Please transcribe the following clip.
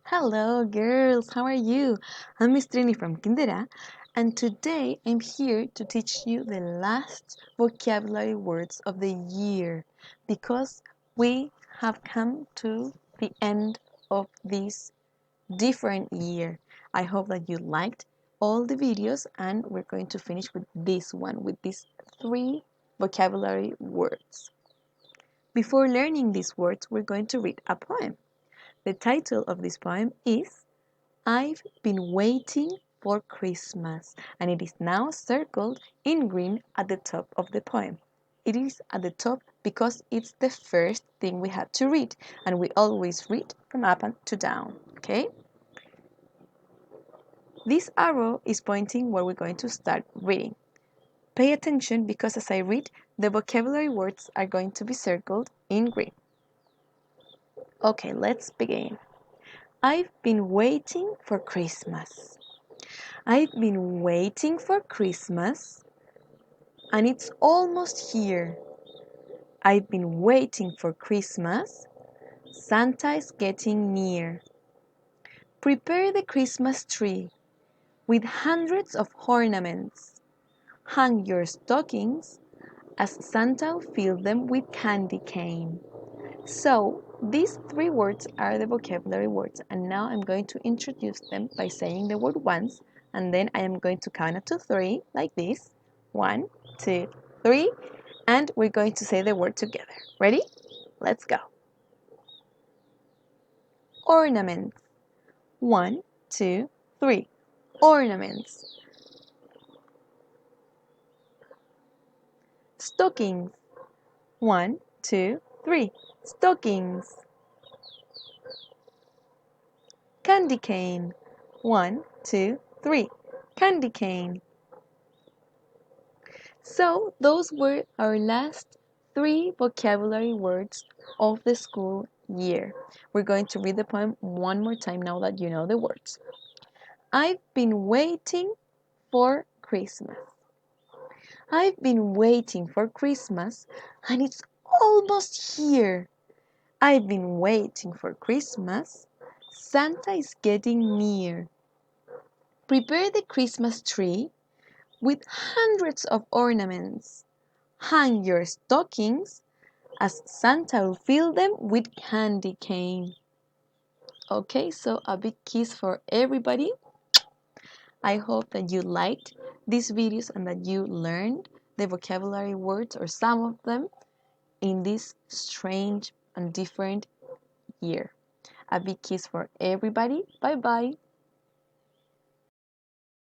Hello, girls. How are you? I'm Miss Trini from Kindera, and today I'm here to teach you the last vocabulary words of the year because we have come to the end of this different year. I hope that you liked all the videos, and we're going to finish with this one, with these three vocabulary words. Before learning these words, we're going to read a poem. The title of this poem is I've been waiting for Christmas, and it is now circled in green at the top of the poem. It is at the top because it's the first thing we have to read, and we always read from up to down, okay? This arrow is pointing where we're going to start reading. Pay attention because as I read, the vocabulary words are going to be circled in green. Okay, let's begin. I've been waiting for Christmas. I've been waiting for Christmas, and it's almost here. I've been waiting for Christmas. Santa is getting near. Prepare the Christmas tree with hundreds of ornaments. Hang your stockings as Santa will fill them with candy cane. So, these three words are the vocabulary words, and now I'm going to introduce them by saying the word once, and then I am going to count up to three, like this. 1, 2, 3, and we're going to say the word together. Ready? Let's go. Ornaments. 1, 2, 3. Ornaments. Stockings. 1, 2, 3. Stockings. Candy cane. 1, 2, 3. Candy cane. So those were our last three vocabulary words of the school year. We're going to read the poem one more time now that you know the words. I've been waiting for Christmas. I've been waiting for Christmas, and it's almost here. I've been waiting for Christmas. Santa is getting near. Prepare the Christmas tree with hundreds of ornaments. Hang your stockings as Santa will fill them with candy cane. Okay, so a big kiss for everybody. I hope that you liked these videos and that you learned the vocabulary words or some of them in this strange and different year. A big kiss for everybody. Bye bye.